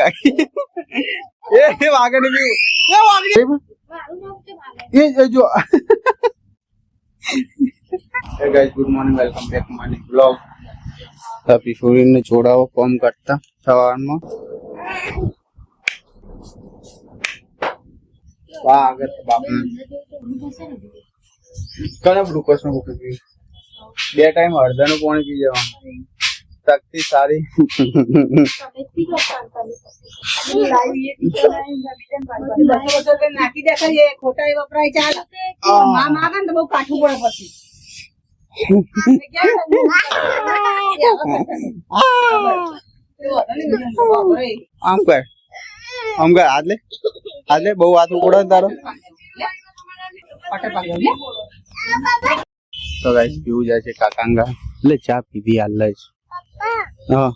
કાકી એ વાગણ બી એ વાગણ એ જો Hey guys, good morning. Welcome back to my new vlog. Tapi Surin ने छोड़ा वो कॉम करता सवार में वाह अगर बाप ने कने ग्लूकोज में बुक की બે ટાઈમ હળદરનું પાણી પી જવાનું શક્તિ સારી નાખી દેખાય ખોટા એ વપરાય ચાલ મામ આવે ને તો બહુ કાઠું પડે પછી આમ કર આદલે બહુ હાથ ઉકળે તારો તો ગાઈસ પીવું જાય છે કાકાંગા એટલે ચા પીધી હાલ જ હા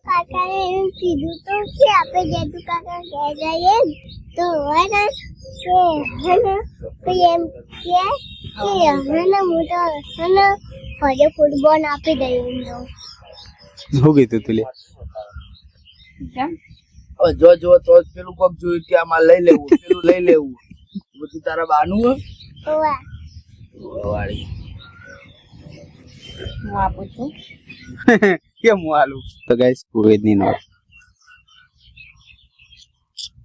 કાકાને એમ કીધું તો કે આપણે જેતું કાકા ઘેર જઈએ તો હે ને એમ કે હે ને હું તો હે ને ફરે ફૂટબોલ આપી દઈએ શું કીધું તું લે જો તો પેલું કોક જોયું કે આમાં લઈ લેવું પેલું લઈ લેવું બધું તારા બાનું ઓવા વાળી હું આપું છું કેમ હું આલું તો ગાઈસ કુવેત ની નોટ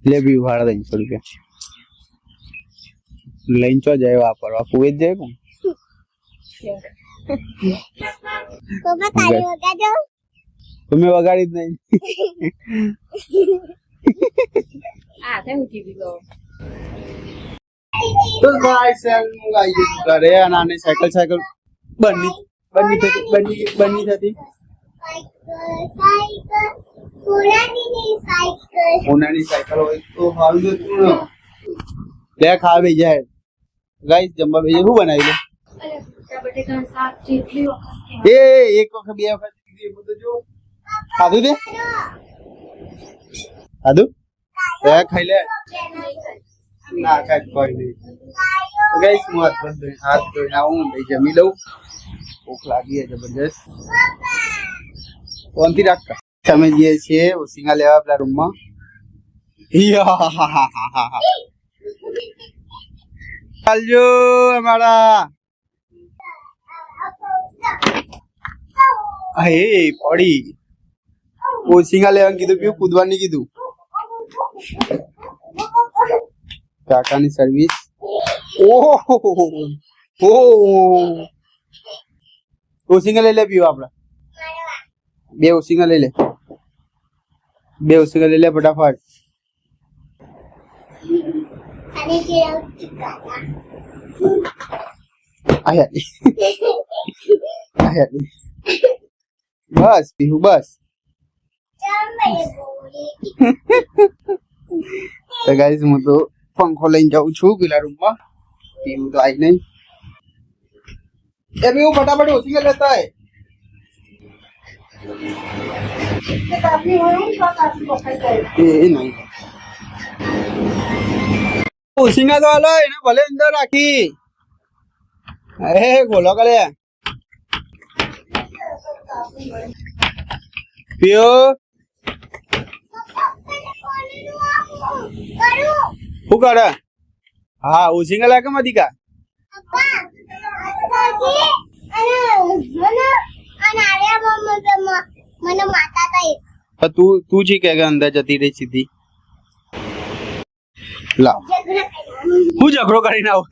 લે બી ભાડા 300 રૂપિયા લઈને ચો જાય વાપરવા કુવેત જાય કોણ પપ્પા તારી વગાડો તમે વગાડી જ નહીં આ તે હું કીધું તો ગાઈસ હું આવી ઘરે અને આને સાયકલ બની થતી સાયકલ સોનાની સાયકલ હોય તો હાલ જો તું લે ખાવી જાય ગાઈસ જમવા બેજે શું બનાવી લે એ એક વખત બે વખત કીધી બધું જો ખાધું તે ખાધું એ ખાઈ લે ના કાઈ કોઈ નહીં ગાઈસ હું હાથ ધોઈને આવું ભાઈ જમી લઉં ભૂખ લાગી છે જબરજસ્ત કોનથી રાખતા તમે જઈએ છીએ ઉસિંગા લેવા આપણા રૂમમાં ચાલજો અમારા હે પડી ઉસિંગા લેવાનું કીધું પીવું કૂદવાની કીધું કાકાની સર્વિસ ઉસિંગા લઈ લે પીવું આપડે બે ઉસિંગા લઈ લે ફટાફટ અને કે આયા બસ પીવું બસ તો ગાઈસ હું તો પંખો લઈને જાઉં છું પેલા રૂમમાં પીવું તો આવી નહીં એ પીવું ફટાફટ ઉસિંગા લેતા હે नहीं उसिंगा तो वाला है ना भले अंदर राखी अरे खोलो करे पियो हु करे हाँ उसिंगा लाके मत दिखा મને માતા કઈ તું જી કે અંદર જતી રહી સીધી લા હું ઝઘડો કરીને આવું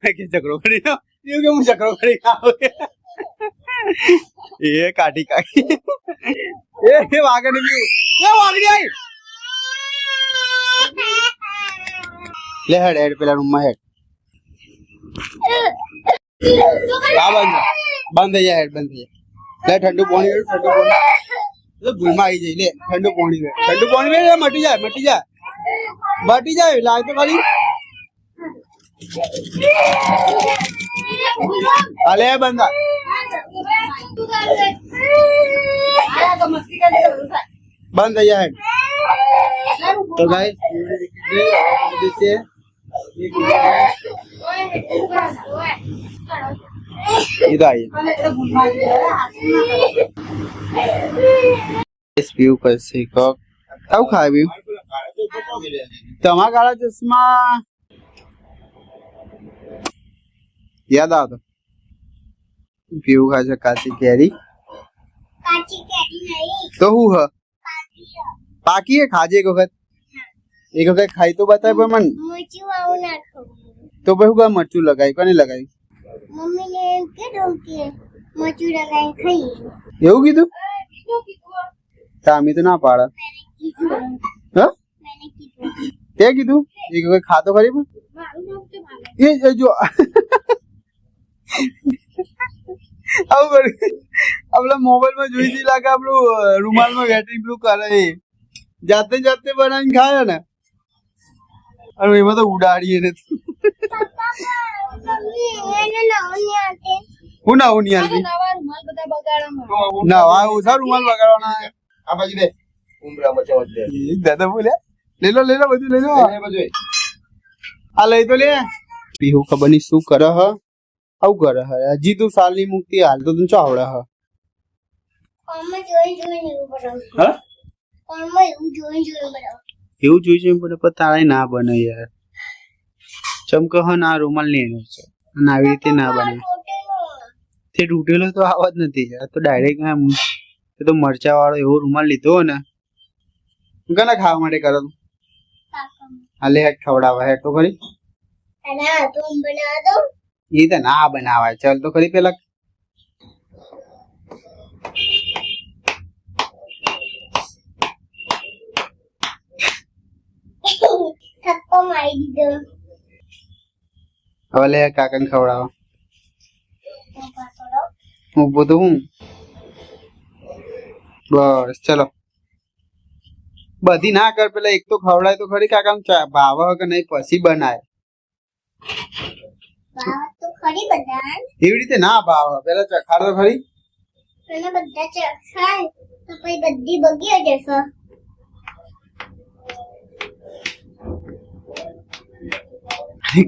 કે ઝઘડો કરીને એવું કે હું ઝઘડો કરીને આવું એ કાઢી કાઢી એ વાગણ બી એ વાગડી આઈ લે હેડ પેલા રૂમમાં હેડ આ બંધ થઈ જાય હેડ બંધ થઈ જાય લે ઠંડુ પાણી તો ભૂલમાં આવી જાય લે ઠંડુ પાણી મટી જાય લાગ તો ખરી અલે બંધા બંધ થઈ જાય તો ગાઈસ इधर आइए पीयू कैसे આવું ખાવ્યું તમારા કાળા ચશ્મા યાદ આવતો પીવું ખાય છે કાચી કેરી કાચી કેરી નહીં તો હું હ પાકી પાકી હે ખાજે એક વખત ખાઈ તો બતાય પણ મને મરચું આવું નાખો તો પછી હું મરચું લગાવી કોને લગાવી મમ્મીને એમ કીધું કે મરચું લગાવીને ખાઈએ એવું કીધું તામી તો ના પાડે હા મેને કીધું તે કીધું એક વખત ખાતો ખરી પણ એ જો આવું કર્યું આપડે મોબાઈલ માં જોઈ જી લાગે આપણું રૂમાલ માં બેટરી પેલું કરે એ જાતે જાતે બનાવીને ખાય ને અને એમાં તો ઉડાડીએ ને મમ્મી એને નવની આતે હું ના હું નહીં આલતી નવા રૂમાલ બધા બગાડવામાં ના આ ઓછા રૂમાલ વગાડવાના આ બાજુ દે ઉમરા મચા વધે દાદા બોલ્યા લઈ લો બધું લઈ લો આ લઈ તો લે પીહુ ખબર નહીં શું કરે હ આવું કરે હ હજી તું સાલની મુક્તિ હાલ તો તું ચાવડે હ કોણમાં જોઈ જોઈને એવું બનાવું હા કોણમાં એવું જોઈ જોઈને બનાવું એવું જોઈ છે પણ તારે ના બને યાર ચમક હ ના રૂમાલ નહીં એનો છે અને આવી રીતે ના બને તે તૂટેલો તો આવા જ નથી આ તો ડાયરેક્ટ આમ એ તો મરચા વાળો એવો રૂમાલ લીધો ને કને ખાવા માટે કરો તું હાલે હેઠ ખવડાવા હેઠ તો ખરી અને આ તો હું બનાવ દઉં એ તો ના બનાવાય ચાલ તો ખરી પેલા થપ્પો મારી દીધો હવે લે કાકાને ખવડાવો ઉભા કરો હું બધું હું બસ ચલો બધી ના કર પેલા એક તો ખવડાય તો ખરી કાકા ભાવ કે નહીં પછી બનાય વાત તો ખરી બધા એવી રીતે ના ભાવ પેલા ચખાડ તો ખરી અને બધા ચખાય તો પછી બધી બગી જશે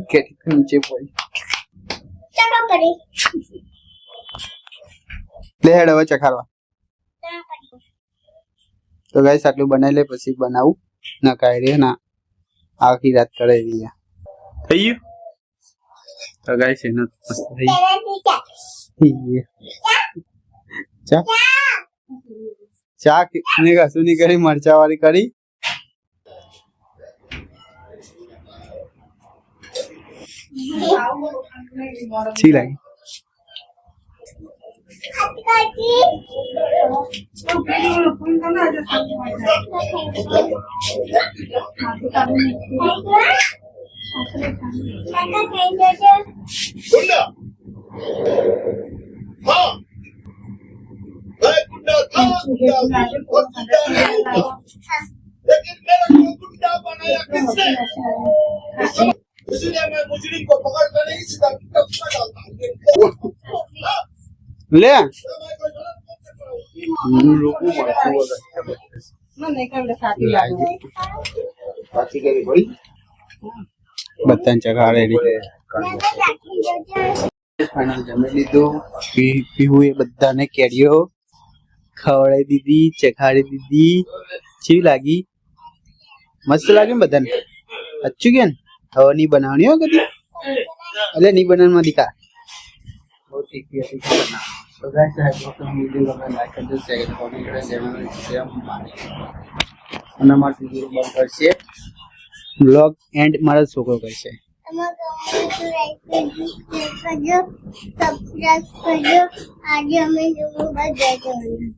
કેરી નીચે પડી ચાલો કરી લે હેડ હવે ચખાડવા ચાલો કરી તો ગાઈસ આટલું બનાવી લે પછી બનાવું ના કાઢી ના આખી રાત કરાવી દઈએ થઈ ગયું તો ગાઈસ એનો મસ્ત થઈ તેનાથી ચા ચા ચા ને કશું નહીં કરી મરચા વાળી કરી છી લાગી કાકી કાકા ખાઈ જજો ગુંડા હા એ ગુંડા था लेकिन मेरा को गुंडा बनाया किसने इसलिए मैं मुजरिम को पकड़कर नहीं सीधा टपका डालता લે મને કઈ સાથી લાગે પાછી કરી પડી બધાને ચખાડે કાકા રાખી જજો ફાઇનલ જમી લીધું પીહુ એ બધાને કેરીઓ ખવડાવી દીધી ચખાડી દીધી કેવી લાગી મસ્ત લાગી ને બધાને અચ્છું કે હવે નહીં બનાવવાની હો કદી એટલે નહીં બનાવવામાં દીકા બહુ તીખી હતી બના તો ગાઈસ આ વિડિયો ગમે લાઈક કરજો શેર કરજો કોમેન્ટ કરજો શેર અને મારો વિડિયો બંધ કરશે બ્લોગ એન્ડ મારો છોકરો કરશે અમારા ગામમાં લાઈક કરજો સબસ્ક્રાઇબ કરજો આજે અમે જોવું બધા જવાનું